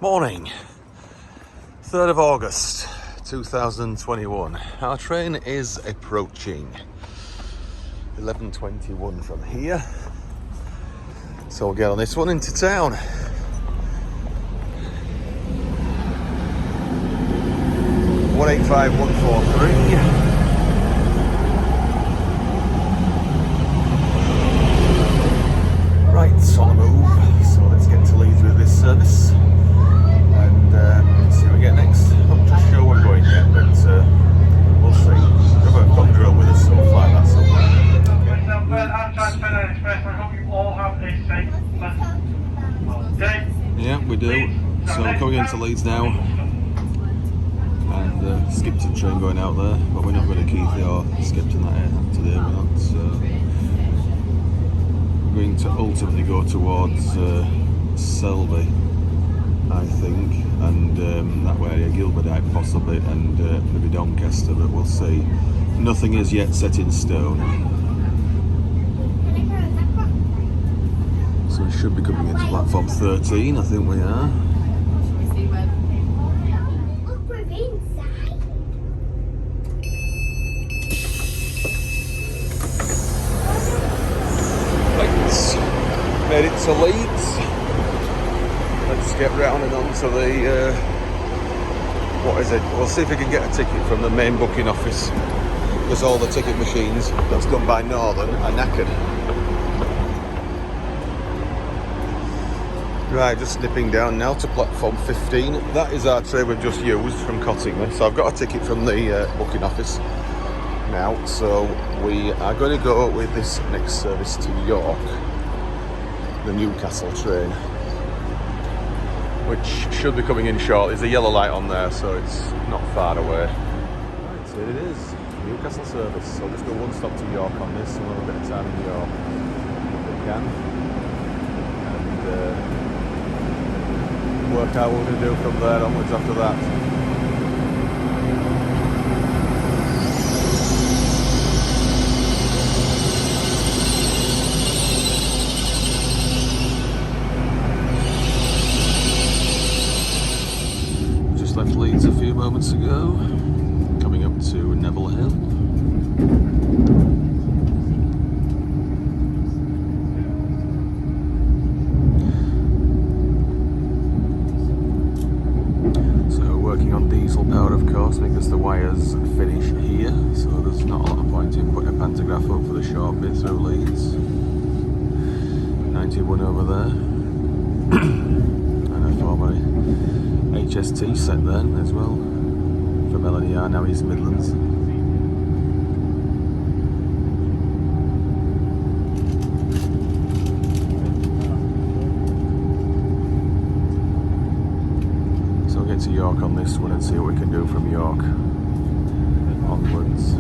Morning, 3rd of August 2021. Our train is approaching 11:21 from here, so we'll get on this one into town. One 185-143. Right, it's on the move, so let's get to Leeds with this service and see what we get next. Not just sure we're going yet, but we'll see. We've got a drill with us, so we'll fly that somewhere. Yeah, we do. So we're coming into Leeds now, and Skipton train going out there, but we're not going to Keithley or Skipton that today. We're not. Going to ultimately go towards Selby, I think, and that way area, Gilberdite possibly, and maybe Doncaster, but we'll see. Nothing is yet set in stone. So we should be coming into platform 13, I think we are. Made it to Leeds. Let's get round and on to the what is it? We'll see if we can get a ticket from the main booking office, because all the ticket machines that's done by Northern are knackered. Right, just snipping down now to platform 15. That is our train we've just used from Cottingley. So I've got a ticket from the booking office now, so we are going to go with this next service to York, the Newcastle train, which should be coming in short. There's a yellow light on there, so it's not far away. Right, here it is, Newcastle service. So we'll just go one stop to York on this, and we'll have a bit of time in York if we can, and work out what we're going to do from there onwards after that. Left Leeds a few moments ago, coming up to Neville Hill. So working on diesel power, of course, because the wires finish here, so there's not a lot of point in putting a pantograph up for the short bit through Leeds. 91 over there. And I thought my HST set then as well from LNER, now East Midlands. So we'll get to York on this one and see what we can do from York onwards.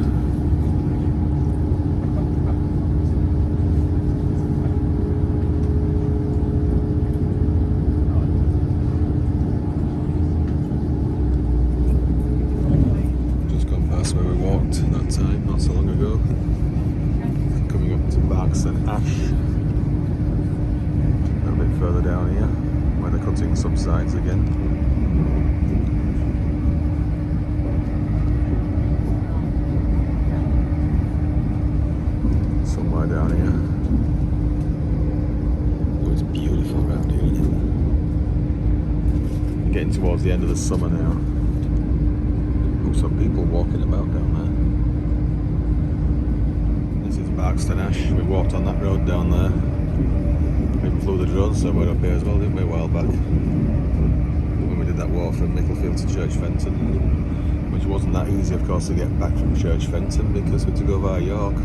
That time, not so long ago. Coming up to Barkston Ash, a bit further down here, where the cutting subsides again. Somewhere down here. Oh, it's beautiful around here, isn't it? Getting towards the end of the summer now. Oh, some people walking about down there. Barkston Ash, we walked on that road down there. We flew the drone somewhere up here as well, didn't we, a while back? When we did that walk from Micklefield to Church Fenton, which wasn't that easy, of course, to get back from Church Fenton because we had to go via York.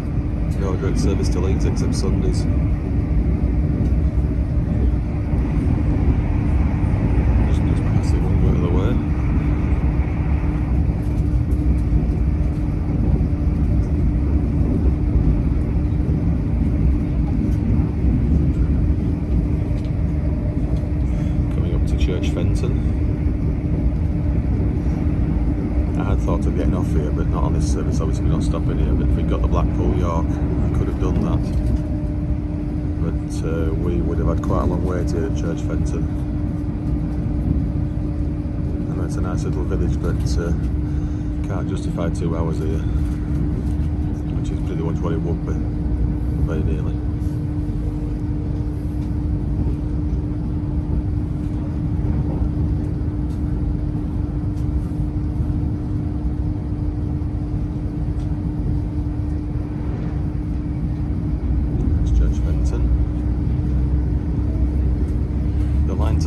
No direct service to Leeds except Sundays. Just massive one go out of the way. Church Fenton. I had thought of getting off here, but not on this service. Obviously we're not stopping here, but if we got the Blackpool York, I could have done that. But we would have had quite a long way to Church Fenton. It's a nice little village, but can't justify 2 hours here, which is pretty much what it would be, very nearly.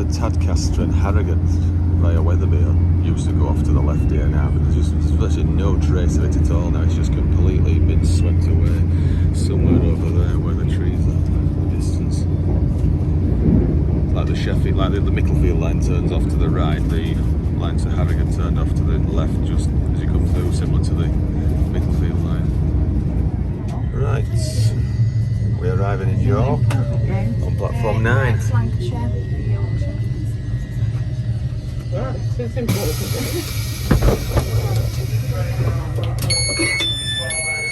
Tadcaster and Harrogate via Wetherby used to go off to the left here now, but there's virtually no trace of it at all now. It's just completely been swept away somewhere over there where the trees are in the distance. It's like the Sheffield, like the Micklefield line turns off to the right, the line to Harrogate turned off to the left just as you come through, similar to the Micklefield line. Right, we're arriving in York on platform 9. It's important.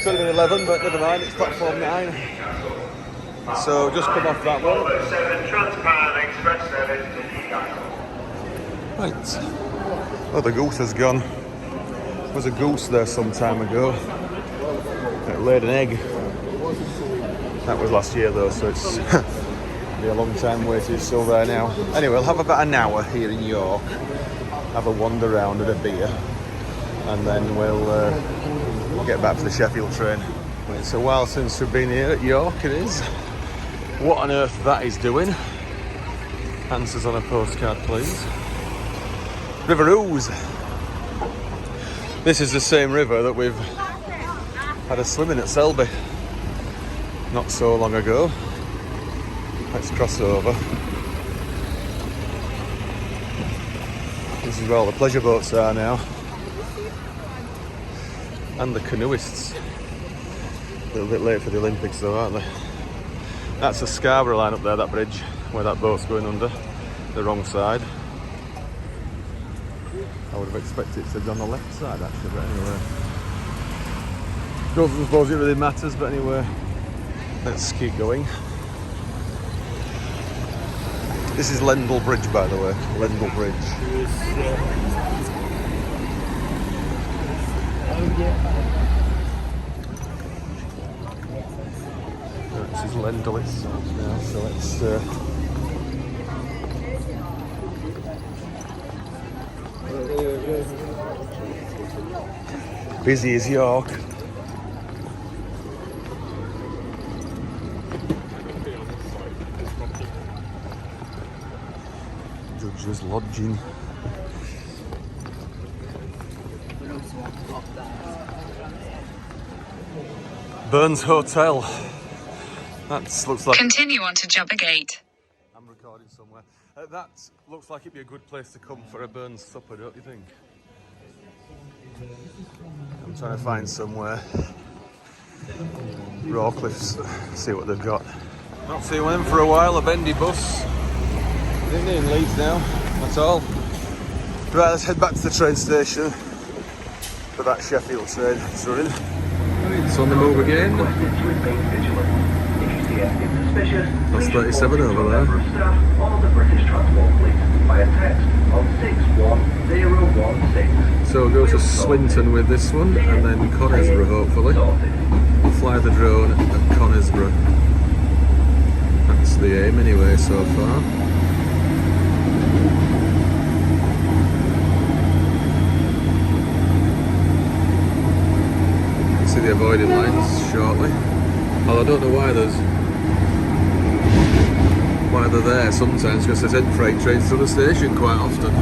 Should have been 11, but never mind, it's platform 9. So just come off that one. Right. Oh, the goose has gone. There was a goose there some time ago. It laid an egg. That was last year though, so it's be a long time waiting. It's still there now. Anyway, we'll have about an hour here in York, have a wander around and a beer, and then we'll get back to the Sheffield train. It's a while since we've been here at York, it is. What on earth that is doing? Answers on a postcard, please. River Ouse. This is the same river that we've had a swim in at Selby not so long ago. Let's cross over. This is where all the pleasure boats are now. And the canoeists. A little bit late for the Olympics though, aren't they? That's the Scarborough line up there, that bridge, where that boat's going under. The wrong side. I would have expected it to be on the left side actually, but anyway. Don't suppose it really matters, but anyway. Let's keep going. This is Lendal Bridge, by the way. Lendal Bridge. This is Lendal itself now, so let's busy as York. Judge's Lodging. Burns Hotel. That looks like... Continue on to Jubbergate. I'm recording somewhere. That looks like it'd be a good place to come for a Burns supper, don't you think? I'm trying to find somewhere. Rawcliffe's, see what they've got. Not seen one of them for a while, a bendy bus. I think they're in Leeds now, that's all. Right, let's head back to the train station for that Sheffield train that's running. It's on the move again. That's 37 over there. So we'll go to Swinton with this one, and then Conisbrough hopefully. We'll fly the drone at Conisbrough. That's the aim anyway so far. See the avoided lines shortly. Well, I don't know why they're there sometimes, because they send freight trains to the station quite often.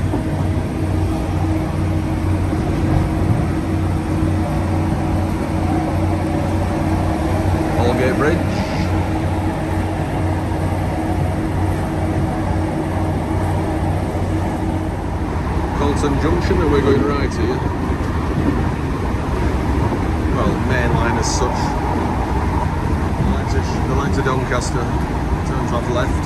Aldgate Bridge. Colton Junction, and we're going right here. Well, main line as such. The line to Doncaster turns off left.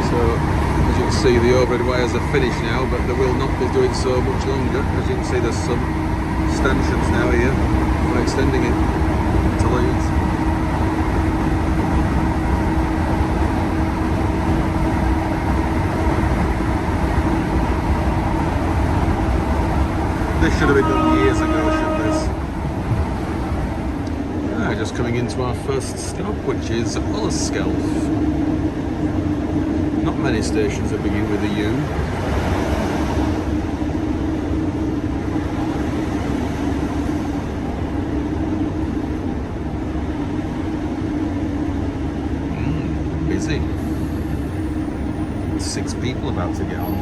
So, as you can see, the overhead wires are finished now, but they will not be doing so much longer. As you can see, there's some stanchions now here. We're extending it to Leeds. This should have been done years ago, shouldn't this? Just coming into our first stop, which is Oleskelf. Not many stations that begin with a U. Busy. 6 people about to get on.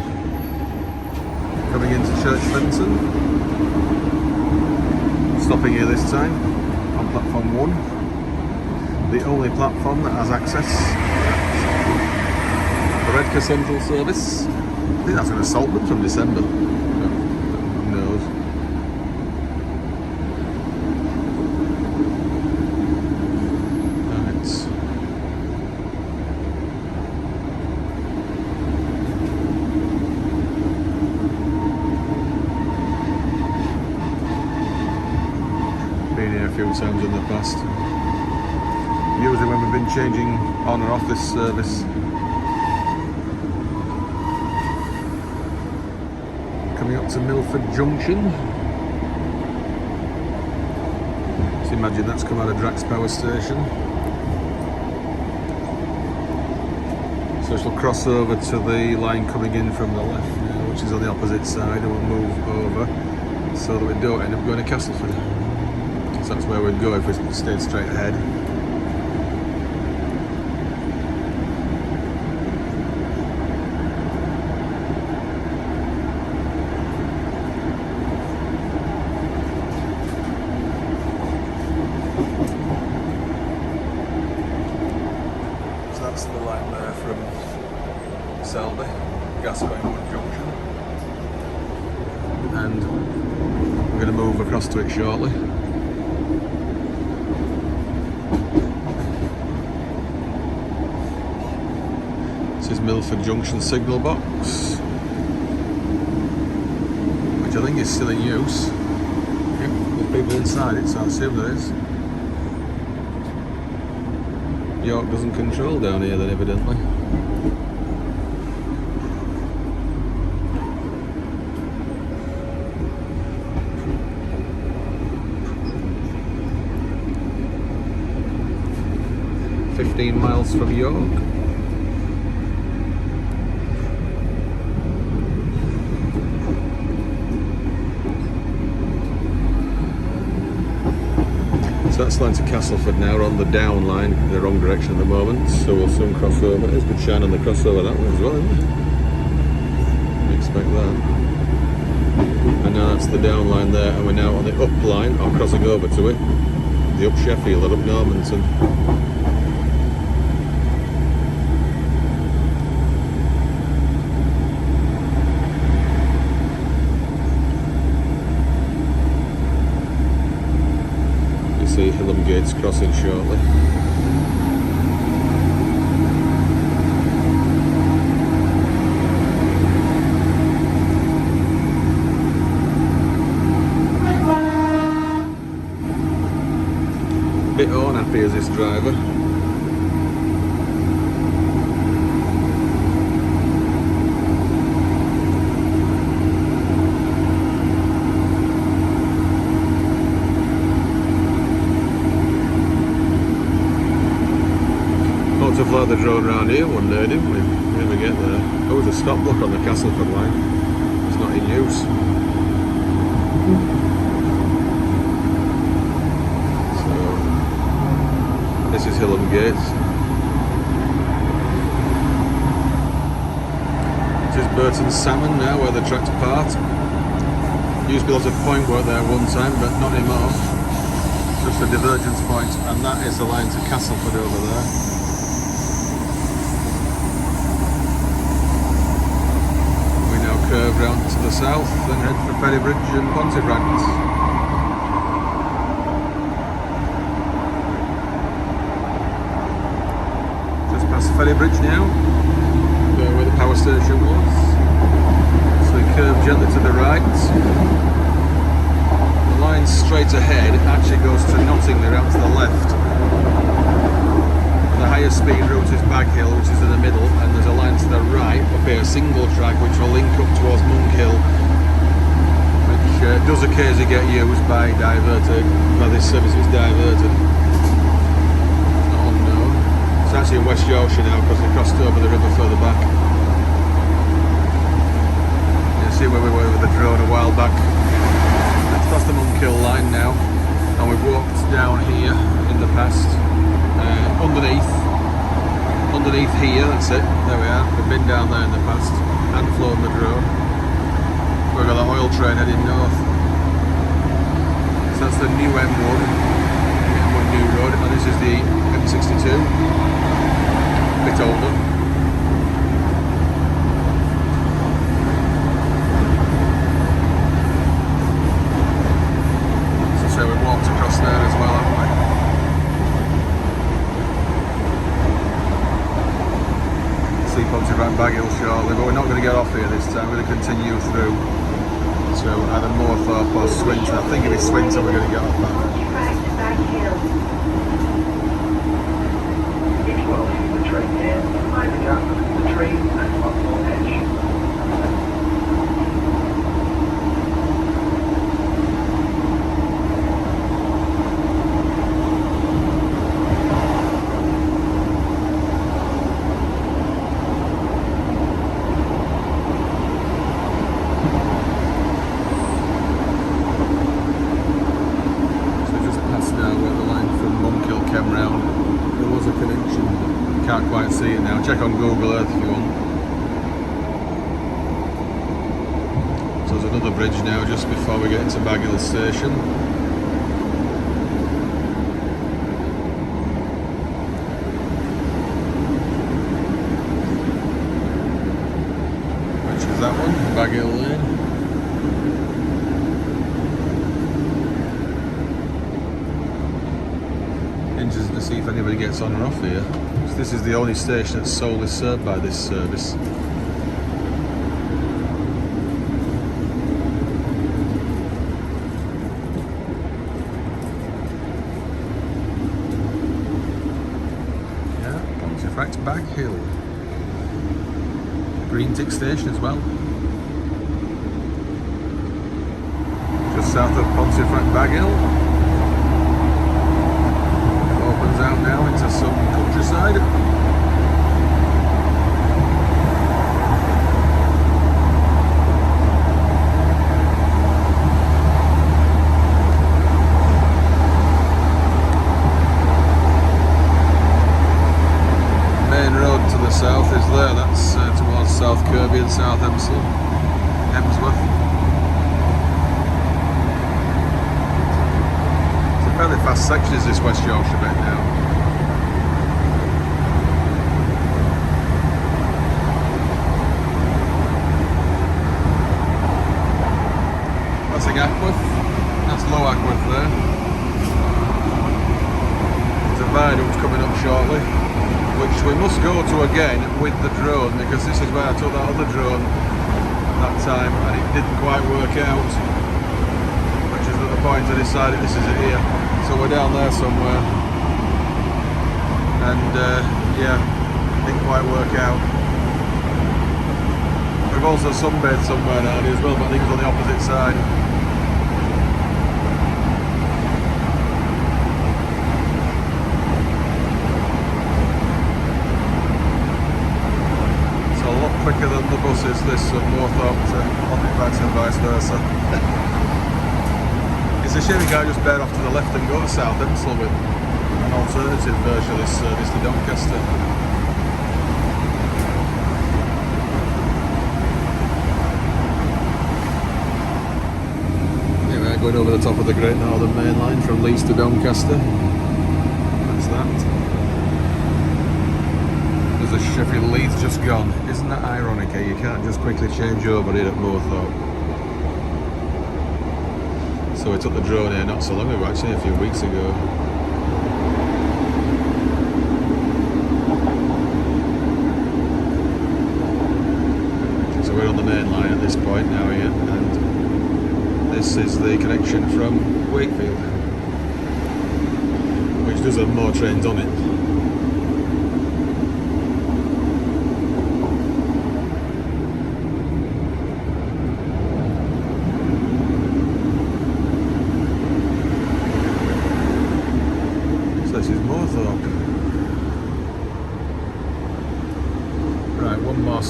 Coming into Church Fenton. Stopping here this time on platform 1. The only platform that has access. The Redcar Central service. I think that's going to Saltmarshe from December. Who knows? Been here a few times in the past. Usually when we've been changing on or off this service. Coming up to Milford Junction. Just imagine that's come out of Drax Power Station. So she'll cross over to the line coming in from the left now, which is on the opposite side, and we'll move over so that we don't end up going to Castleford. So that's where we'd go if we stayed straight ahead. That's the line there from Selby, Gascoigne Junction, and we're going to move across to it shortly. This is Milford Junction signal box, which I think is still in use. Yep, there's people inside it, so I assume there is. York doesn't control down here then, evidently. "15 miles from York." So that's line to Castleford now. We're on the down line, in the wrong direction at the moment, so we'll soon cross over. There's good shine on the crossover, that one as well, isn't it? I expect that. And now that's the down line there, and we're now on the up line, or crossing over to it, the up Sheffield and up Normanton. See Hillam Gates crossing shortly. Bit unhappy as this driver. To fly the drone around here one day, didn't we? We never get there. Oh, there's a stop block on the Castleford line. It's not in use. So, this is Hillam Gates. This is Burton Salmon now, where the tracks part. Used to be lots of point work there one time, but not anymore. Just a divergence point, and that is the line to Castleford over there. Curve round to the south, then head for Ferrybridge and Pontefract. Just past Ferrybridge now, where the power station was. So we curve gently to the right. The line straight ahead actually goes to Knottingley round to the left. The higher speed route is Baghill, which is in the middle, and there's a line to the right up here, a single track, which will link up towards Monk Hill, which it does occasionally get used by this service is diverted. Not unknown. It's actually in West Yorkshire now because they crossed over the river further back. You see where we were with the drone a while back. That's past the Monkill line now, and we've walked down here in the past, underneath here, that's it, there we are. We've been down there in the past and flown the drone. We've got the oil train heading north. So that's the new M1 new road, and this is the M62, a bit older. So we've walked across there as well, haven't we? See Pontefract Baghill shortly, but we're not going to get off here this time. We're going to continue through to either Moorthorpe or Swinton. I think if it's Swinton we're going to get off that. The train here, mind the gap between the train and platform edge. Can't quite see it now. Check on Google Earth if you want. So there's another bridge now just before we get into Baghill station. Which is that one? Baghill Lane. Interesting to see if anybody gets on or off here. This is the only station that's solely served by this service. Yeah, Pontefract Baghill. Green Tick station as well. Just south of Pontefract Baghill. Opens out now into some countryside. Main road to the south is there, that's towards South Kirby and South Hemsworth. Fairly fast section is this West Yorkshire bit now. Passing Ackworth, that's Low Ackworth there. There's a viaduct coming up shortly, which we must go to again with the drone, because this is where I took that other drone that time and it didn't quite work out, which is at the point I decided this is it here. So we're down there somewhere, and yeah, didn't quite work out. We've also sunbathed somewhere down here as well, but I think it's on the opposite side. It's a lot quicker than the buses, this from Moorthorpe to Pontefract and vice versa. It's a shame you can't just bear off to the left and go to South Hemsworth with an alternative version of this service to Doncaster. Anyway, going over the top of the Great Northern Main Line from Leeds to Doncaster. That's that. There's a Sheffield Leeds just gone. Isn't that ironic, eh? You can't just quickly change over here at Moorthorpe. So we took the drone here not so long ago, actually a few weeks ago. So we're on the main line at this point now here, and this is the connection from Wakefield, which does have more trains on it.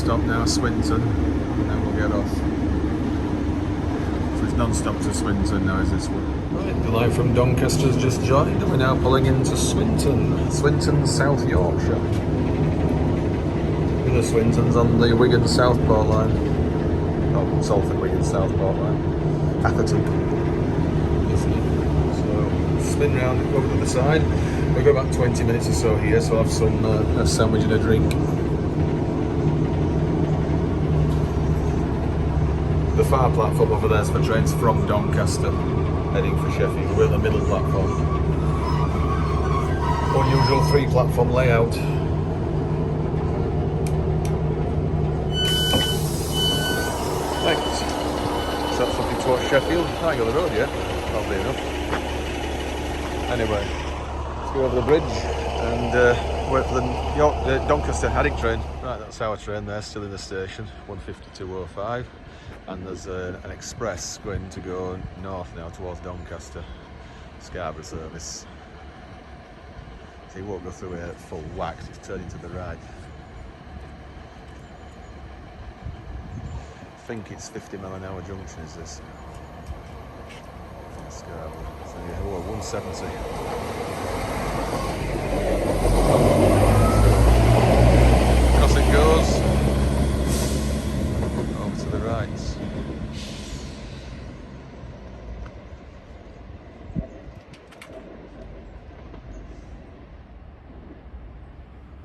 stop now, Swinton, and then we'll get off. So it's non-stop to Swinton now, is this one? Right, the line from Doncaster's just joined, and we're now pulling into Swinton. Swinton, South Yorkshire. The Swinton's on the Wigan Southport line. Oh, Salford Wigan Southport line. Atherton. So spin round, over to the side. We've got about 20 minutes or so here, so I'll have some a sandwich and a drink. The far platform over there is for trains from Doncaster, heading for Sheffield. We're on the middle platform. Unusual 3-platform layout. Thanks. So that's looking towards Sheffield. I ain't got the road yet, probably enough. Anyway, let's go over the bridge and wait for the Doncaster Haddock train. Right, that's our train there, still in the station, 152.05. And there's an express going to go north now towards Doncaster, Scarborough service. So you won't go through here at full whack, it's turning to the right. I think it's 50-mile-an-hour junction, is this? Scarborough. So yeah, whoa, 170. Across it goes. Over to the right.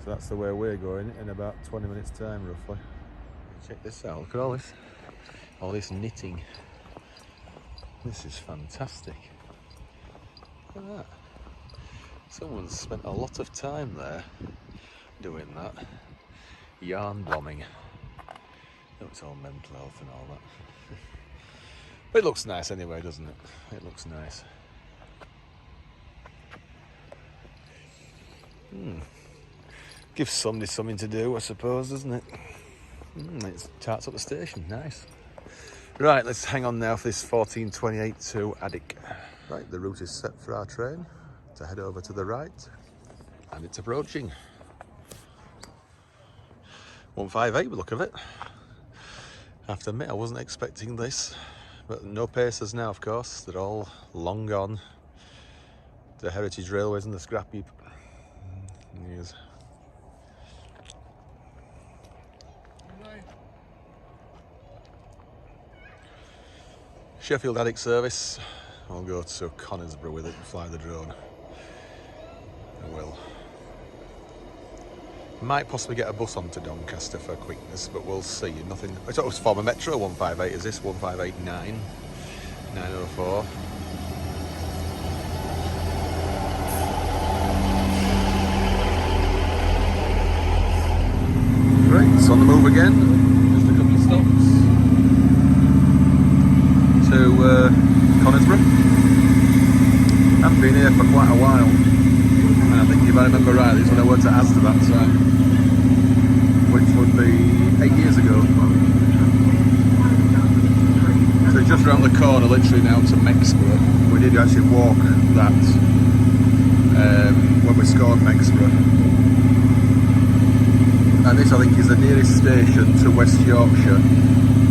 So that's the way we're going in about 20 minutes time roughly. Check this out, look at all this knitting. This is fantastic. Look at that. Someone's spent a lot of time there doing that. Yarn bombing. Oh, it's all mental health and all that. But it looks nice anyway, doesn't it? It looks nice. Gives somebody something to do, I suppose, doesn't it? It starts up the station, nice. Right, let's hang on now for this 1428 to Haddock. Right, the route is set for our train to head over to the right, and it's approaching. 158 by the look of it. I have to admit, I wasn't expecting this, but no pacers now, of course. They're all long gone. The heritage railways and the scrap heap. Yes. Sheffield Haddock service. I'll go to Conisbrough with it and fly the drone. I will. Might possibly get a bus onto Doncaster for quickness, but we'll see. Nothing. I thought it was former Metro 158. Is this 1589? 904. Right, it's on the move again. Just a couple of stops to Conisbrough. Haven't been here for quite a while, and I think if I remember rightly, it's when I worked at Asda that time, which would be 8 years ago. So just around the corner, literally now to Mexborough. We did actually walk that when we scored Mexborough. And this, I think, is the nearest station to West Yorkshire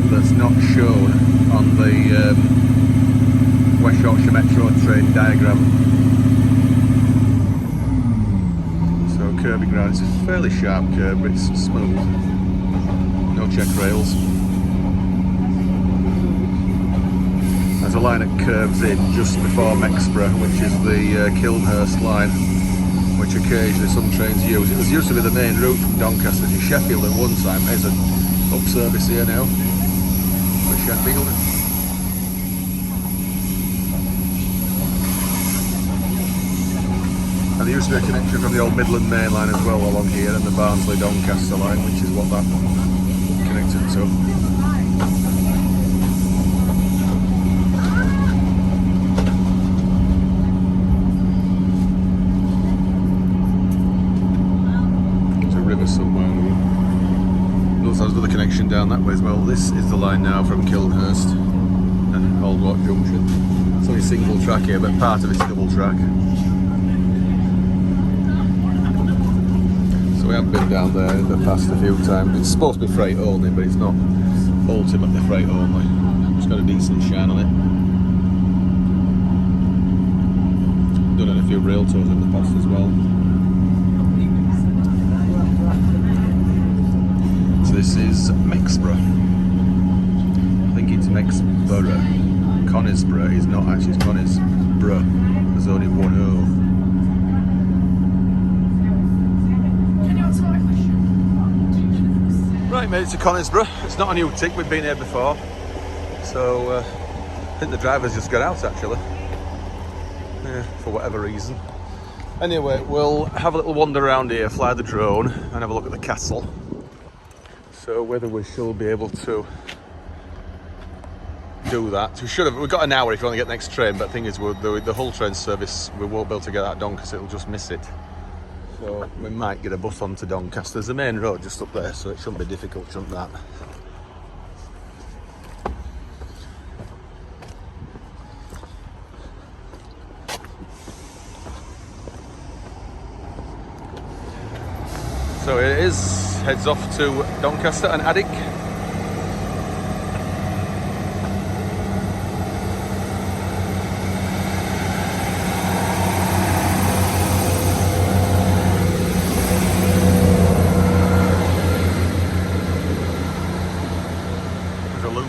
that's not shown on the West Yorkshire Metro train diagram. So curving round, it's a fairly sharp curve, but it's smooth. No check rails. There's a line that curves in just before Mexborough, which is the Kilnhurst line, which occasionally some trains use. It was used to be the main route from Doncaster to Sheffield at one time. There's an up service here now for Sheffield. And there used to be a connection from the old Midland Main line as well along here, and the Barnsley-Doncaster line, which is what that connected to. Somewhere. Looks like there's another connection down that way as well. This is the line now from Kilnhurst and Old Walk Junction. It's only single track here, but part of it's double track. So So we have been down there in the past a few times. It's supposed to be freight only, but it's not ultimately freight only. It's got a decent shine on it. Done it a few rail tours in the past as well. So this is Mexborough. I think it's Mexborough. Conisbrough is not actually, it's Conisbrough. There's only one O. Right mate, to Conisbrough. It's not a new tick, we've been here before. So I think the driver's just got out actually. Yeah, for whatever reason. Anyway, we'll have a little wander around here, fly the drone and have a look at the castle. So whether we shall be able to do that. We've got an hour if you want to get the next train, but the thing is the Hull train service, we won't be able to get that done because it'll just miss it. So we might get a bus on to Doncaster. There's a main road just up there, so it shouldn't be difficult, shouldn't that? So it is, heads off to Doncaster and Addick.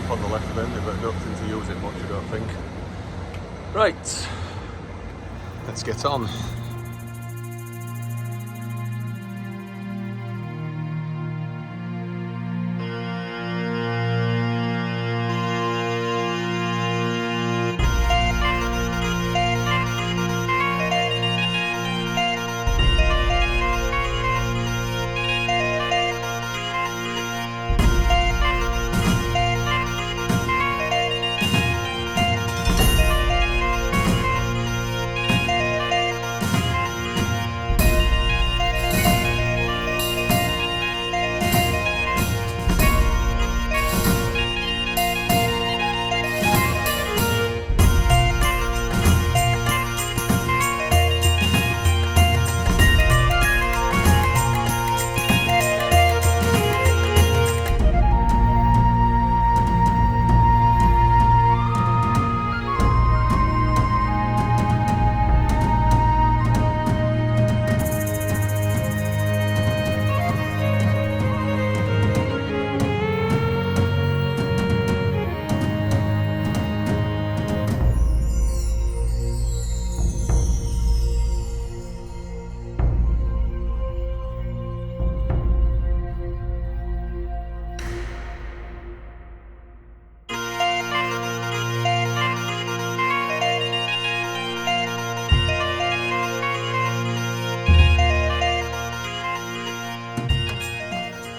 On the left then, but I don't seem to use it much, I don't think. Right, let's get on.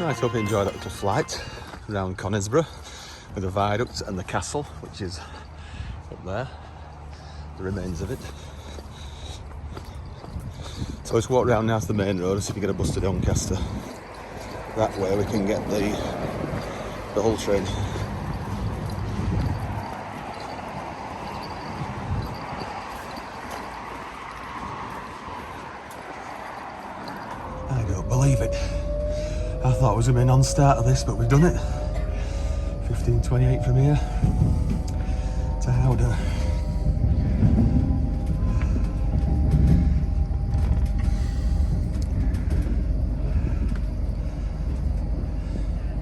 I hope you enjoyed that little flight around Conisbrough with the viaduct and the castle, which is up there, the remains of it. So let's walk around now to the main road and see if we get a bus to Doncaster. That way we can get the Hull train. I don't believe it. I thought it was going to be a non-start of this, but we've done it. 15:28 from here to Howden.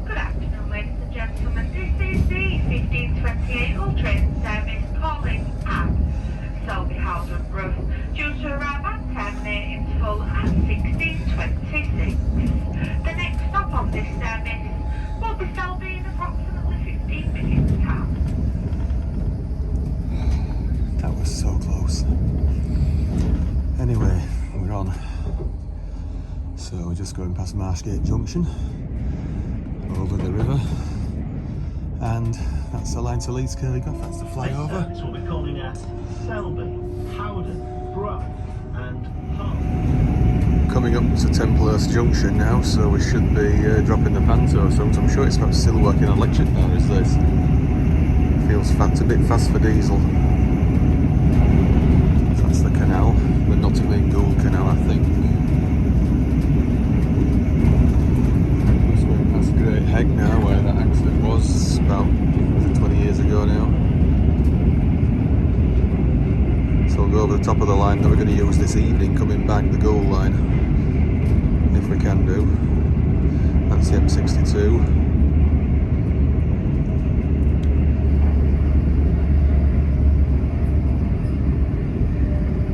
Good afternoon, ladies and gentlemen. This is the 15:28 Hull train service calling at Selby Howden Brough, due to arrive at terminate interval at 16:26. The next stop on this service will be Selby in approximately 15 minutes time. That was so close. Anyway, we're on. So we're just going past Marshgate Junction, over the river, and that's the line to Leeds Curligoff. That's the flyover. This will be calling at Selby, Howden, Brough and Hull. Coming up to Templehurst Junction now, so we should be dropping the Panto soon. So I'm sure it's perhaps still working on electric now, is this? Feels fast, a bit fast for diesel. So that's the canal, the Goole-Knottingley-Leeds canal, I think. go over the top of the line that we're going to use this evening coming back the Goole line, if we can do. That's the M62.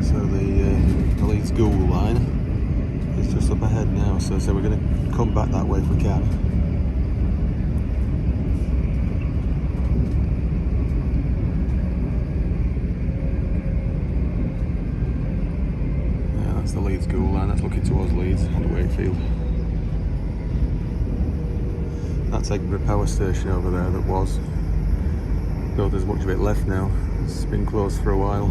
So the Leeds Goole line is just up ahead now, so we're going to come back that way if we can. Yeah, that's the Leeds Goole line, that's looking towards Leeds and Wakefield. That's Eggborough Power Station over there that was. Though there's much of it left now, it's been closed for a while.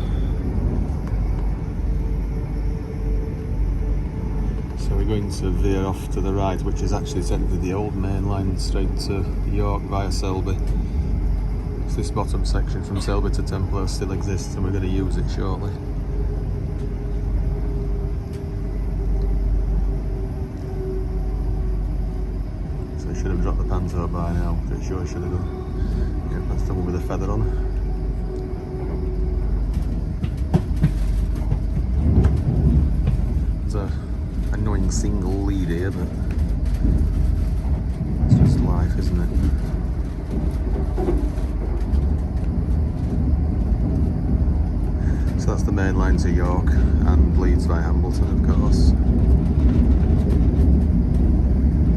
So we're going to veer off to the right, which is actually technically the old main line straight to York via Selby. So this bottom section from Selby to Templar still exists and we're going to use it shortly. So I should have dropped the panto by now, pretty sure I should have done. Yep, that's the one with the feather on. It's a annoying single lead here, but it's just life, isn't it? So that's the main line to York and Leeds via Hambleton, of course.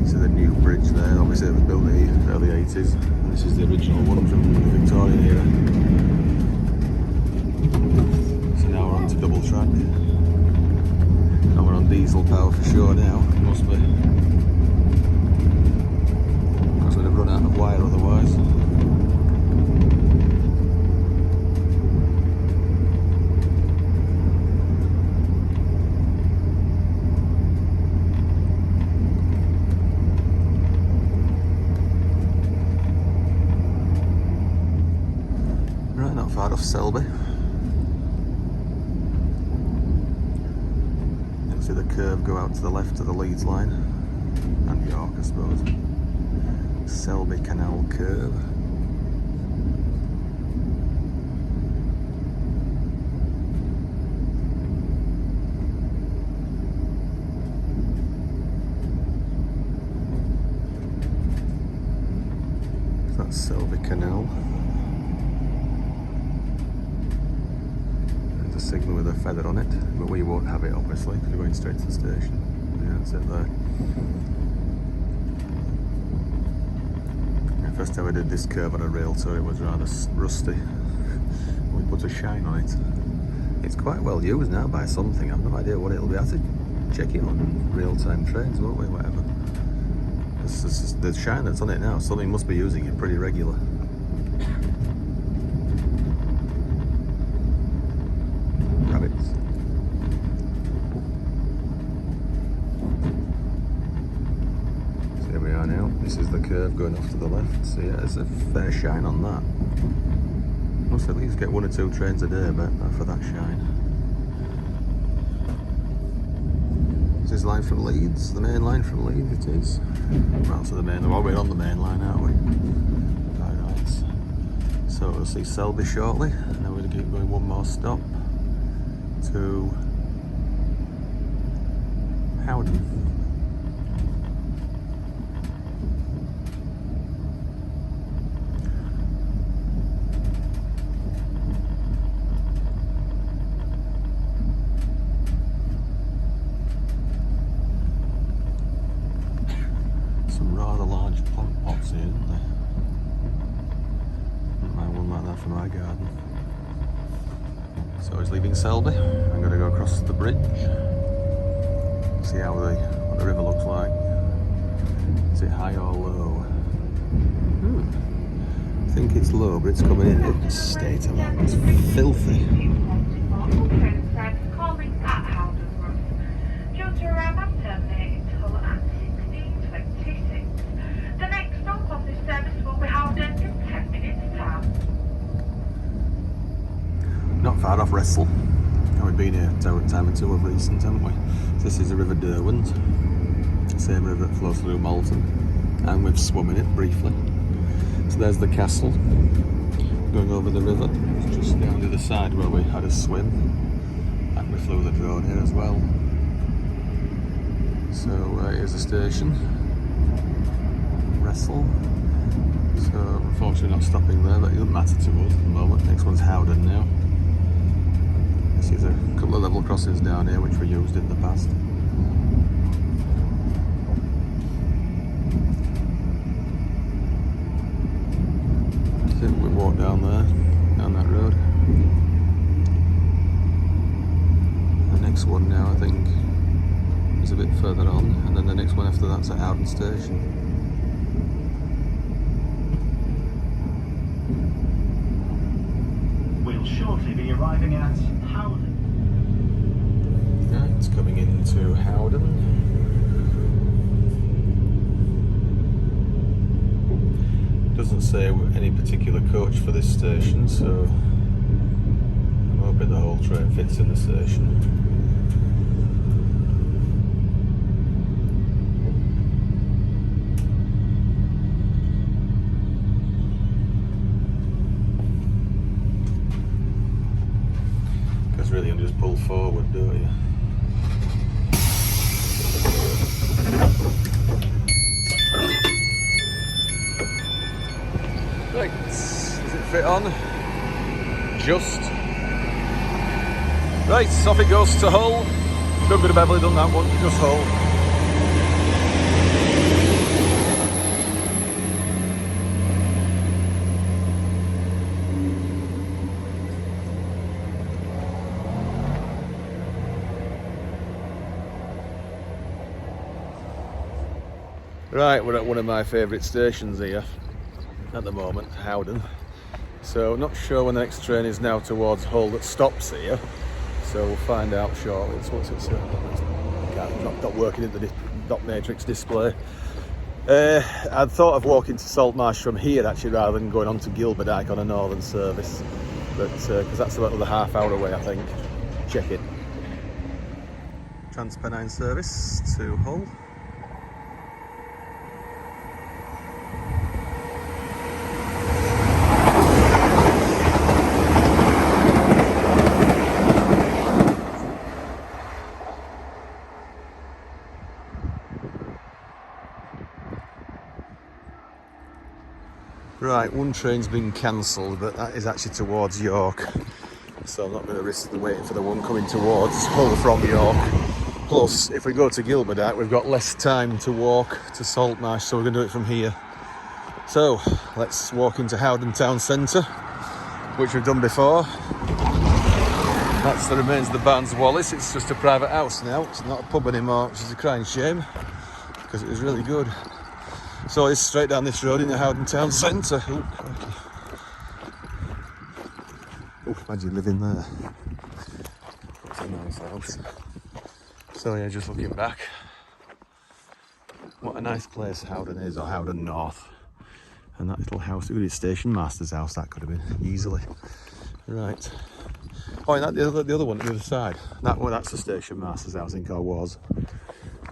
This is the new bridge there, obviously it was built in the early 80s, and this is the original one from the Victorian era. So now we're on to double track. And we're on diesel power for sure now, must be. Because we'd have run out of wire otherwise. Right, not far off Selby. See the curve go out to the left of the Leeds line and York, I suppose. Selby Canal curve. So that's Selby Canal. A signal with a feather on it, but we won't have it obviously because we're going straight to the station. Yeah, that's it there. The first time I did this curve on a rail tour, it was rather rusty. We put a shine on it. It's quite well used now by something. I've no idea what it'll be. I have to check it on real-time trains, won't we? Whatever. The shine that's on it now, something must be using it pretty regular. This is the curve going off to the left, so yeah, there's a fair shine on that. Must at least get 1 or 2 trains a day, but for that shine. This is line from Leeds, the main line from Leeds it is. Well, so the main, well, we're on the main line, aren't we? Right. So we'll see Selby shortly, and then we're going to keep going 1 more stop to Howden. Some rather large plant pots here, isn't there? Wouldn't mind one like that for my garden. So he's leaving Selby. I'm going to go across the bridge, see how what the river looks like. Is it high or low? I think it's low, but it's coming in. Look at the state of that. It's filthy. Calling at Howden Road. Due to arrival terminate until at 16:26. The next stop on this service will be Howden in 10 minutes time. Not far off Wrestle. We've been here time or two of recent, haven't we? This is the River Derwent, same river that flows through Malton, and we've swum in it briefly. So there's the castle going over the river. It's just down the other side where we had a swim. And we flew the drone here as well. So here's the station, Wrestle. So unfortunately not stopping there, but it doesn't matter to us at the moment. Next one's Howden now. This is a couple of level crossings down here which were used in the past. So we walk down there, down that road. The next one now I think is a bit further on, and then the next one after that's at Howden Station. We'll shortly be arriving at Howden. Yeah, it's coming into Howden. Doesn't say any particular coach for this station, so I'm hoping the whole train fits in the station. Because really you just pull forward, don't you? Right, does it fit on? Just. Right, off it goes to Hull. Don't go to Beverley, done that one, just Hull. Right, we're at one of my favourite stations here at the moment, Howden. So not sure when the next train is now towards Hull that stops here. So we'll find out shortly. It's not working in the dot matrix display. I'd thought of walking to Saltmarshe from here actually rather than going on to Gilberdyke on a northern service. But because that's about another half hour away I think. Check it. Transpennine service to Hull. Right, one train's been cancelled, but that is actually towards York. So I'm not going to risk waiting for the one coming towards Hull from York. Plus, if we go to Gilberdyke, we've got less time to walk to Saltmarsh, so we're going to do it from here. So, let's walk into Howden Town Centre, which we've done before. That's the remains of the Barnes Wallace. It's just a private house now. It's not a pub anymore, which is a crying shame, because it was really good. So it's straight down this road into Howden Town Centre. Oh, imagine living there. It's a nice house. So yeah, just looking back. What a nice place Howden is, or Howden North. And that little house, ooh, it's station master's house, that could have been, easily. Right. Oh, and that, the other one at the other side. That's the station master's house, I think, or was.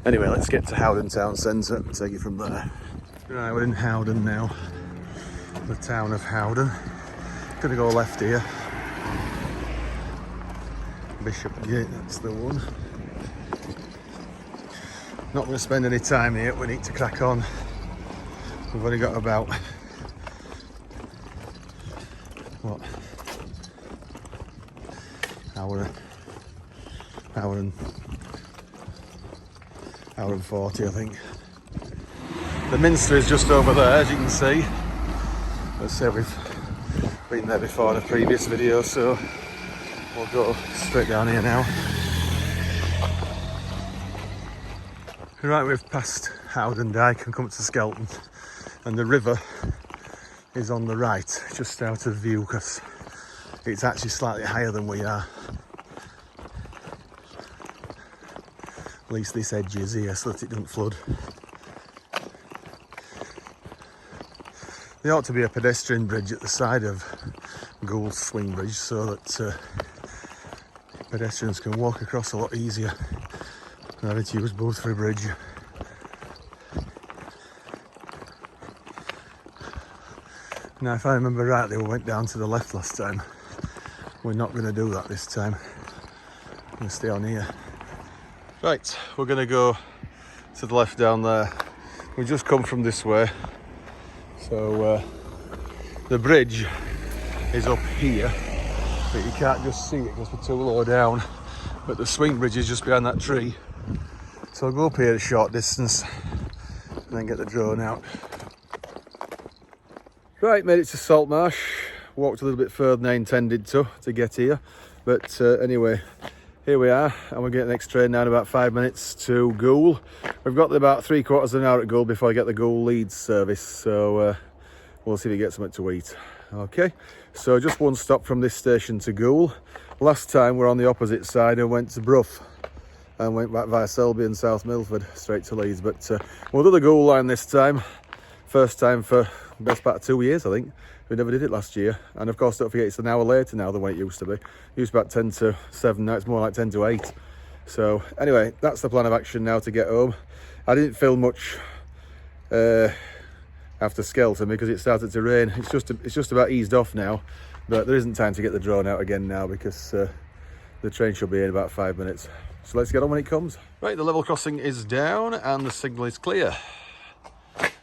Anyway, let's get to Howden Town Centre and take it from there. Right, we're in Howden now, the town of Howden. Gonna go left here. Bishop Gate, that's the one. Not going to spend any time here, we need to crack on. We've only got about, what, hour and 40 I think. The Minster is just over there, as you can see. Let's say we've been there before in a previous video, so we'll go straight down here now. Right, we've passed Howden Dyke and come to Skelton, and the river is on the right, just out of view, because it's actually slightly higher than we are. At least this edge is here so that it doesn't flood. There ought to be a pedestrian bridge at the side of Gould's Swing Bridge so that pedestrians can walk across a lot easier than having to use Boothbury Bridge. Now, if I remember rightly, we went down to the left last time. We're not going to do that this time. can stay on here. Right, we're going to go to the left down there. We just come from this way. So the bridge is up here, but you can't just see it because we're too low down. But the swing bridge is just behind that tree. So I'll go up here a short distance and then get the drone out. Right, made it to Saltmarshe. Walked a little bit further than I intended to get here. But anyway, here we are, and we're getting the next train now in about 5 minutes to Goole. We've got about 3/4 of an hour at Goole before I get the Goole-Leeds service, so we'll see if we get something to eat. Okay, so just one stop from this station to Goole. Last time we're on the opposite side and went to Brough and went back via Selby and South Milford straight to Leeds, but we'll do the Goole line this time. First time for the best part of 2 years, I think. We never did it last year, and of course don't forget it's an hour later now than what it used to be. It used to be about 10 to 7, now it's more like 10 to 8. So anyway, that's the plan of action now to get home. I didn't film much after Skelton because it started to rain. It's just about eased off now, but there isn't time to get the drone out again now because the train should be in about 5 minutes. So let's get on when it comes. Right, the level crossing is down and the signal is clear.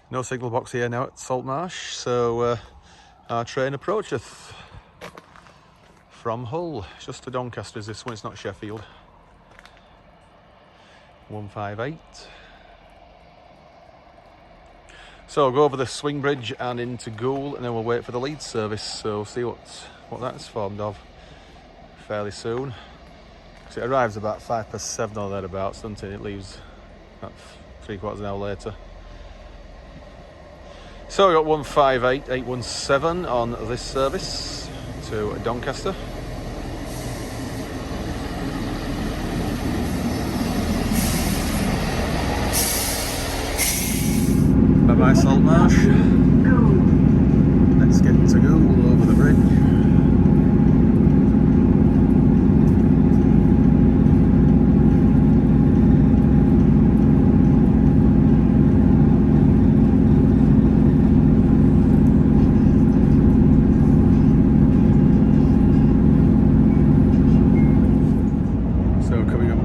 No signal box here now at Saltmarshe, so our train approacheth from Hull. It's just to Doncaster is this one, it's not Sheffield. 158. So I'll go over the swing bridge and into Goole, and then we'll wait for the Leeds service. So we'll see what that's formed of fairly soon. So it arrives about 7:05 or thereabouts, doesn't it? It leaves about 3/4 of an hour later. So we got 158 817 on this service to Doncaster. Bye bye Saltmarshe. Let's get to Goole over the bridge.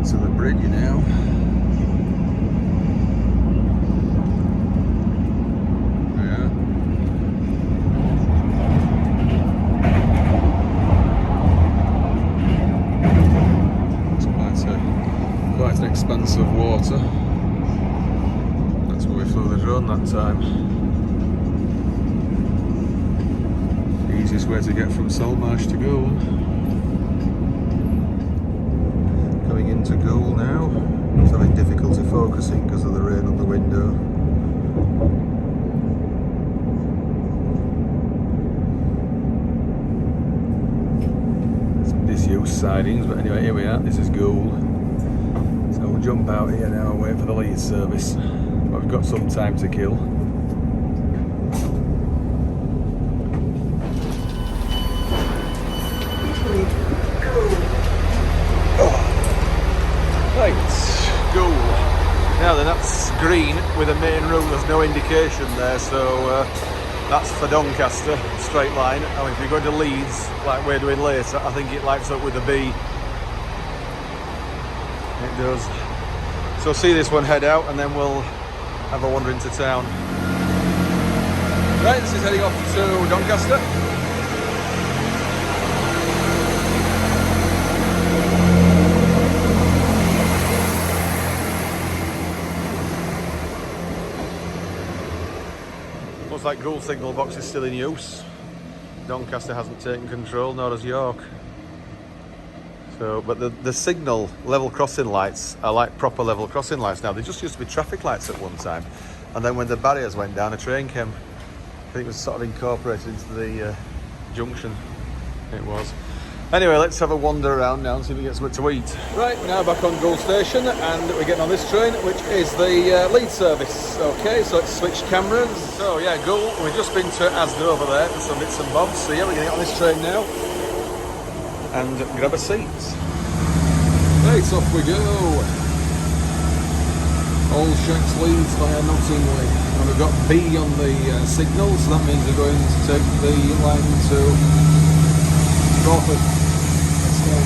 To the bridge now. Yeah. It's quite an expanse of water. That's where we flew the drone that time. The easiest way to get from Saltmarshe to Goole. Coming into Goole now. It's having difficulty focusing because of the rain on the window. Some disused sidings, but anyway, here we are. This is Goole. So we'll jump out here now and wait for the Leeds service. But we've got some time to kill. Right, Goole. Now then, that's green with a main road. There's no indication there, so that's for Doncaster, straight line. And if you're going to Leeds, like we're doing later, I think it lights up with a B. It does. So see this one head out, and then we'll have a wander into town. Right, this is heading off to Doncaster. Looks like Goole signal box is still in use. Doncaster hasn't taken control, nor does York. So, but the signal level crossing lights are like proper level crossing lights now. They just used to be traffic lights at one time, and then when the barriers went down, a train came. I think it was sort of incorporated into the junction. It was. Anyway, let's have a wander around now and see if we get something to eat. Right, we're now back on Goole station, and we're getting on this train, which is the Leeds service. Okay, so let's switch cameras. So yeah, Goole. We've just been to Asda over there for some bits and bobs. So yeah, we're getting on this train now and grab a seat. Right, off we go. All Shanks Leeds via Knottingley. And we've got B on the signal, so that means we're going to take the line to Crawford. Let's go.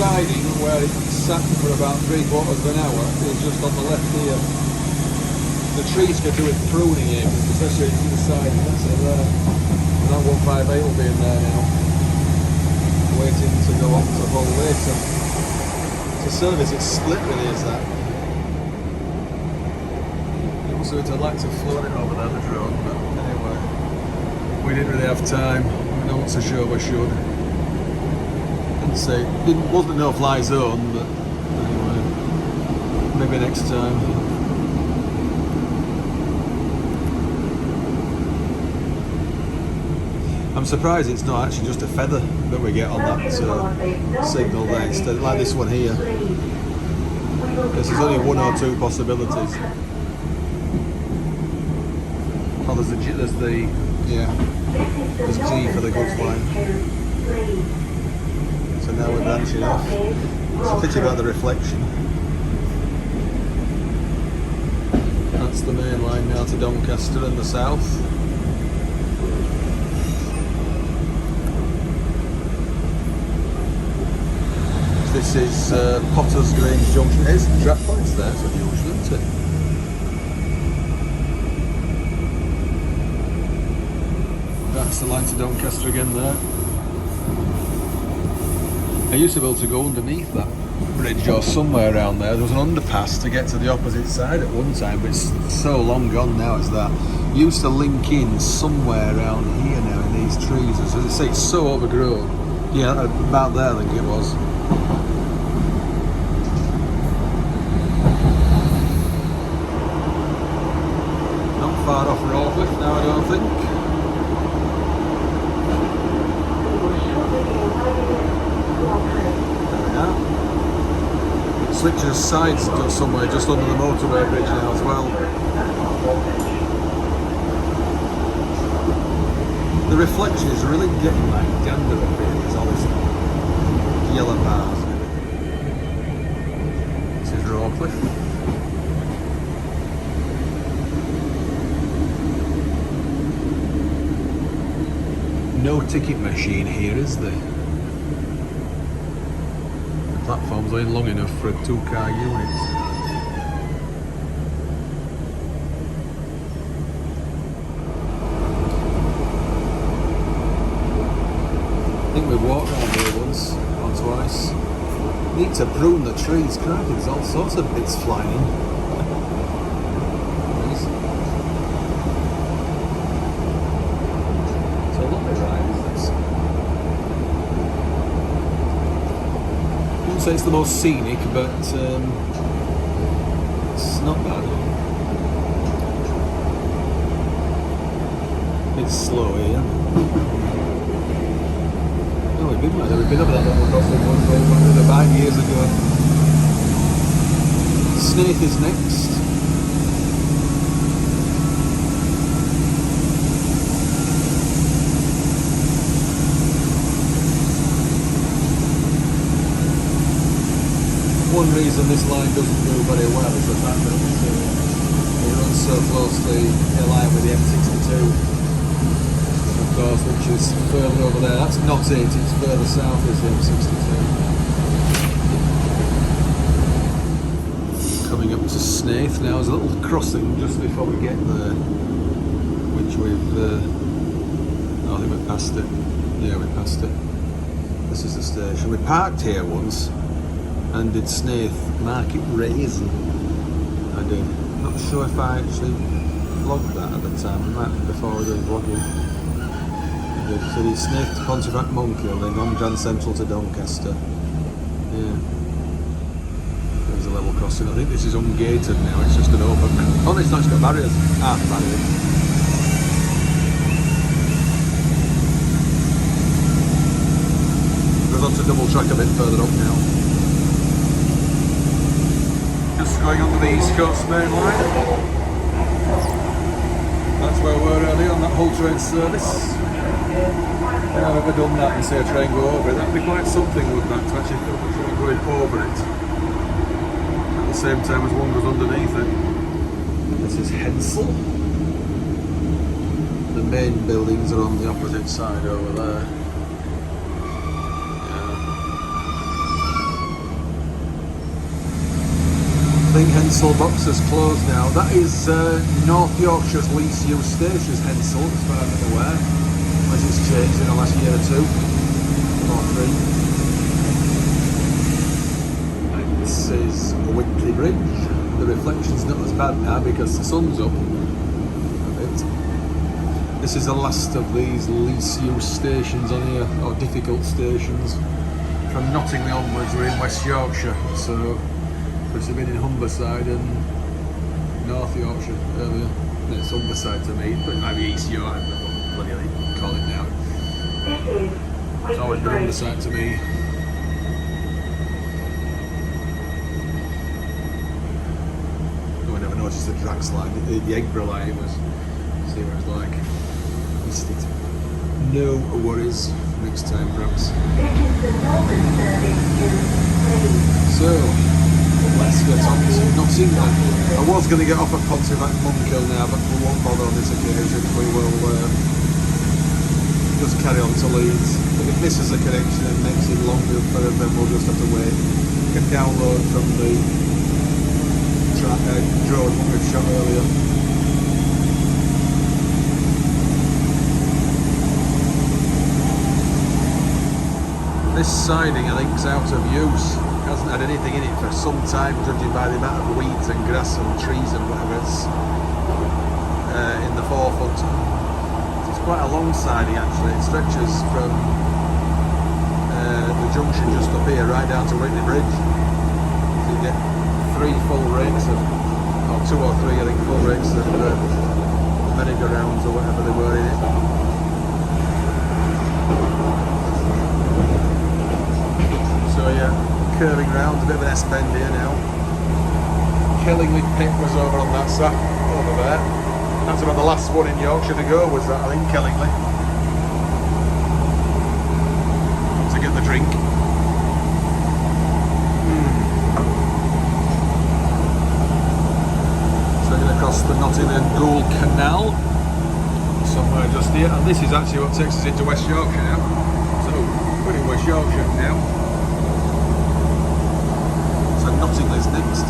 siding where it sat for about 3/4 of an hour is just on the left here. The trees could do with pruning here, especially to the siding. That's it there. And that 158 will be in there now, waiting to go up to Hull later. To service, it's split really, is that? Also, I'd like to float it over there, the drone, but anyway, we didn't really have time. We're not so sure we should. Didn't say, wasn't no fly zone, but anyway, maybe next time. I'm surprised it's not actually just a feather that we get on that signal there, instead like this one here. This is only one or two possibilities. Oh, there's the there's G for the goods line. So now we're branching off. It's a pity about the reflection. That's the main line now to Doncaster in the south. This is Potter's Grange Junction. There's trap points there, it's unusual, isn't it? That's the line to Doncaster again there. I used to be able to go underneath that bridge or somewhere around there. There was an underpass to get to the opposite side at one time, but it's so long gone now, it's that. Used to link in somewhere around here now in these trees. As I say, it's so overgrown. Yeah, about there I think it was. Not far off Rawcliffe now, I don't think. Switches sides somewhere just under the motorway bridge now as well. The reflection is really getting like gander up here. There's all these yellow bars. This is Rawcliffe. No ticket machine here, is there? Platforms ain't long enough for a 2-car unit. I think we walked around here once or twice. Need to prune the trees, crikey, there's all sorts of bits flying in. It's a lovely ride, isn't it? Say it's the most scenic, but it's not bad. It's slow here. No, we've been over that level crossing once, we went about years ago. Snaith is next. One reason this line doesn't do very well is the fact that it runs so closely in line with the M62, of course, which is further over there. That's not it, it's further south is the M62. Coming up to Snaith now, there's a little crossing just before we get there, which we've, I think we passed it. Yeah, we passed it. This is the station. We parked here once and did Snaith Market Raisin. I did. Not sure if I actually vlogged that at the time. I might have before I was doing vlogging. I did. So did Snaith to Pontefract Monkhill, then on Grand Central to Doncaster. Yeah. There's a level crossing. I think this is ungated now, it's just an open. Oh, it's not, it's got barriers. Half barriers. Goes on to double track a bit further up now. Just going under the East Coast main line. That's where we were earlier on that Hull train service. I've never done that and see a train go over it. That'd be quite something, wouldn't that, to actually film a train going over it at the same time as one goes underneath it. This is Hensel. The main buildings are on the opposite side over there. think Hensel box is closed now. That is North Yorkshire's least used station, Hensel, as far as I'm aware. Unless it's changed in the last year or 2 or 3. And this is Whitley Bridge. The reflection's not as bad now because the sun's up a bit. This is the last of these least used stations on here, or difficult stations. From Knottingley onwards, we're in West Yorkshire, so we've been in Humberside and North Yorkshire earlier. It's Humberside to me, but it might be East Yorkshire, I don't know what bloody they call it now. It's always been Humberside to me. Oh, I never noticed the Drax line, the Eggborough line was, see what it's like. Missed it. No worries, next time perhaps. So, let's get on to Nottingham. I was going to get off at Pontefract Monkill now, but we won't bother on this occasion. We will just carry on to Leeds. If it misses a connection and makes it longer for them, then we'll just have to wait. We can download from the drone what we've shot earlier. This siding, I think, is out of use. It hasn't had anything in it for some time, judging by the amount of weeds and grass and trees and whatever it's in the forefront. It's quite a long siding actually. It stretches from the junction just up here right down to Whitley Bridge. So you get 3 full rakes of, or 2 or 3 I think, full rakes of merry-go-rounds or whatever they were in it. So yeah, curving round, a bit of an S-bend here now. Kellingly Pit was over on that side, over there. That's about the last one in Yorkshire to go, was that, I think, Kellingly. To get the drink. Taking across the Nottingham and Goole Canal, somewhere just here. And this is actually what takes us into West Yorkshire now. So, we're in West Yorkshire now. Nottingley's next.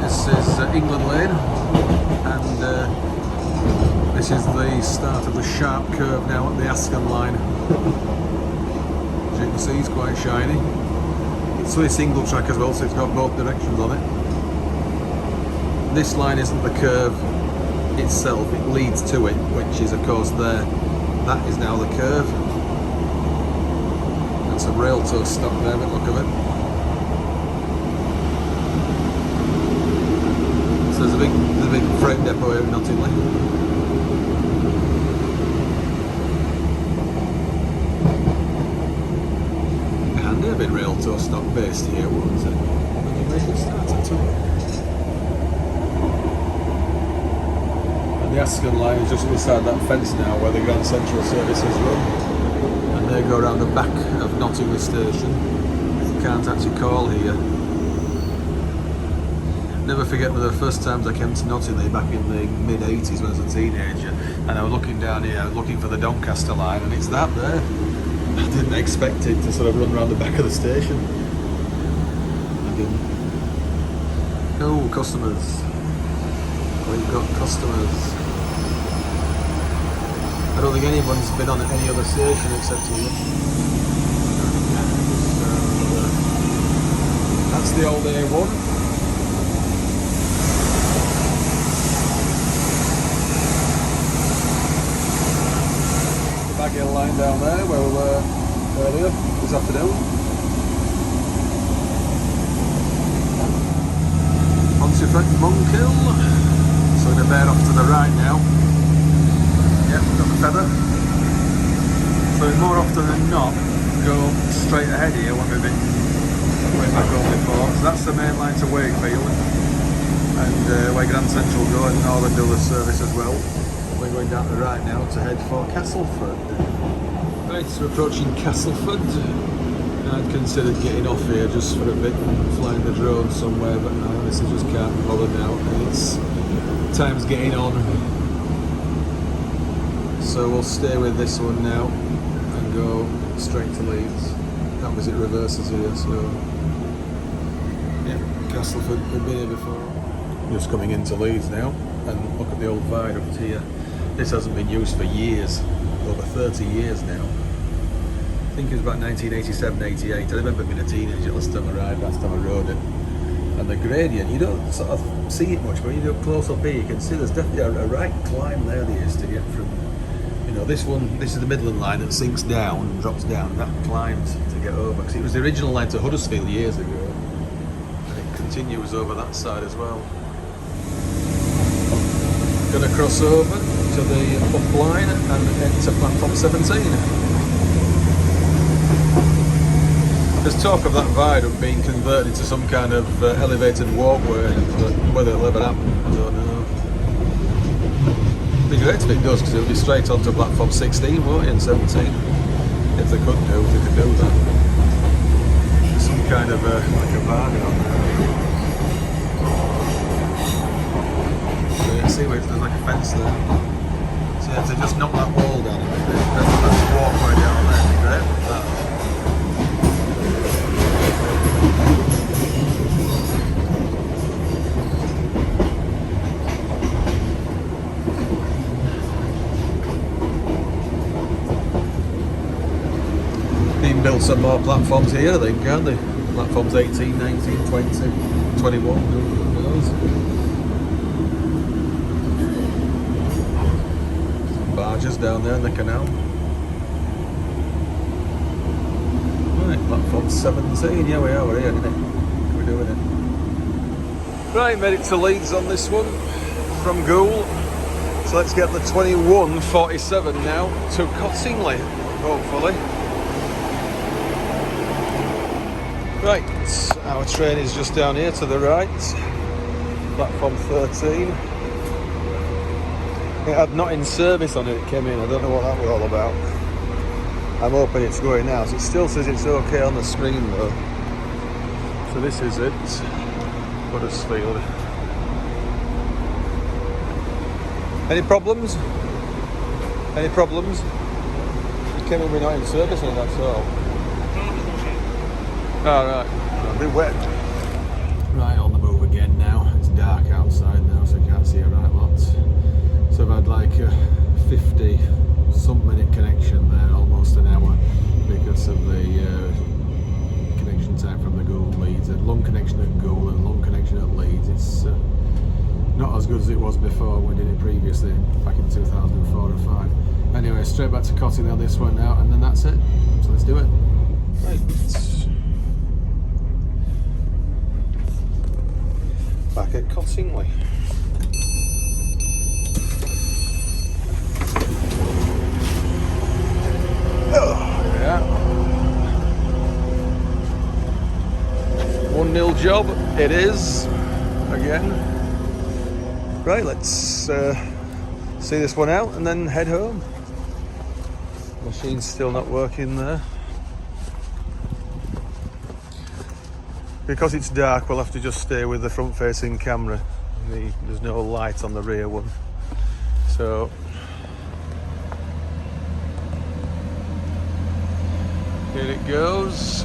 This is England Lane, and this is the start of the sharp curve now at the Ascot line. As you can see, it's quite shiny. It's a single track as well, so it's got both directions on it. This line isn't the curve itself, it leads to it, which is of course there. That is now the curve. That's a rail tow stop there, but look of it. So there's a big freight depot here in Knottingley. And a bit rail tow stop based here, won't it? When you make it start at 2. The Ascot line is just beside that fence now where the Grand Central services run, and they go around the back of Knottingley station. You can't actually call here. Never forget one of the first times I came to Knottingley back in the mid-80s when I was a teenager, and I was looking down here looking for the Doncaster line, and it's that there. I didn't expect it to sort of run around the back of the station. I didn't. Oh, customers. We've got customers. I don't think anyone's been on any other station except here. So, that's the old A1. The Bag Hill line down there where we were earlier this afternoon. Pontefract Monkill. So we're going to bear off to the right now. Yep, we've got the feather. So more often than not, go straight ahead here when we've been way back home before. So that's the main line to Wakefield, and where Grand Central go, and Northern do the service as well. We're going down to the right now to head for Castleford. Right, so we're approaching Castleford. I'd considered getting off here just for a bit and flying the drone somewhere, but no, I honestly just can't be bothered now. It's time's getting on. So we'll stay with this one now and go straight to Leeds. Can't visit reverses here, so yeah, Castleford, we've been here before. Just coming into Leeds now, and look at the old viaduct here. This hasn't been used for years, over 30 years now. I think it was about 1987, 88. I remember being a teenager last time I rode it. And the gradient, you don't sort of see it much, but when you do it close up here, you can see there's definitely a right climb there they used to get from, you know, this is the Midland line that sinks down and drops down. That climbed to get over, because it was the original line to Huddersfield years ago. And it continues over that side as well. Going to cross over to the up line and enter platform 17. There's talk of that viaduct being converted into some kind of elevated walkway, but whether it'll ever happen, I don't know. It'd be great if it does, because it'll be straight onto platform 16, won't it, and 17? If they could do that. Some kind of like a viaduct on there. So you see where there's like a fence there. So you have to just knock that wall down a bit, and that's a walkway down there. It'd be great with that. Build some more platforms here, I think, can't they? Platforms 18, 19, 20, 21, who knows? Some barges down there in the canal. Right, platform 17, yeah we are, we're here, isn't it? We're doing it. Right, made it to Leeds on this one, from Goole. So let's get the 2147 now to Cottingley, hopefully. Right, our train is just down here to the right, platform 13. It had not in service on it, it came in, I don't know what that was all about. I'm hoping it's going now, so it still says it's okay on the screen though. So this is it, Huddersfield. Any problems? Any problems? It came in with not in service on it, that's all. Alright, a bit wet. Right, on the move again now. It's dark outside now, so I can't see a right lot. So I've had like a 50-some minute connection there, almost an hour, because of the connection time from the Goole-Leeds. A long connection at Goole and a long connection at Leeds. It's not as good as it was before when we did it previously, back in 2004 or 5. Anyway, straight back to Cottingley on this one now, and then that's it. So let's do it. Right. Back at Cottingley. Oh, yeah. 1-0 job, it is, again. Right, let's see this one out and then head home. Machine's still not working there. Because it's dark, we'll have to just stay with the front-facing camera. There's no light on the rear one. So here it goes.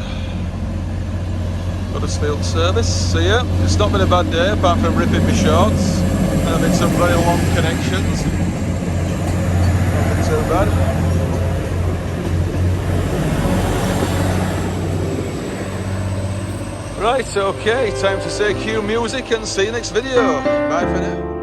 Huddersfield service. So yeah, it's not been a bad day apart from ripping my shorts and having some very long connections. Not been too bad. Right, okay, time to say cue music and see you next video. Bye for now.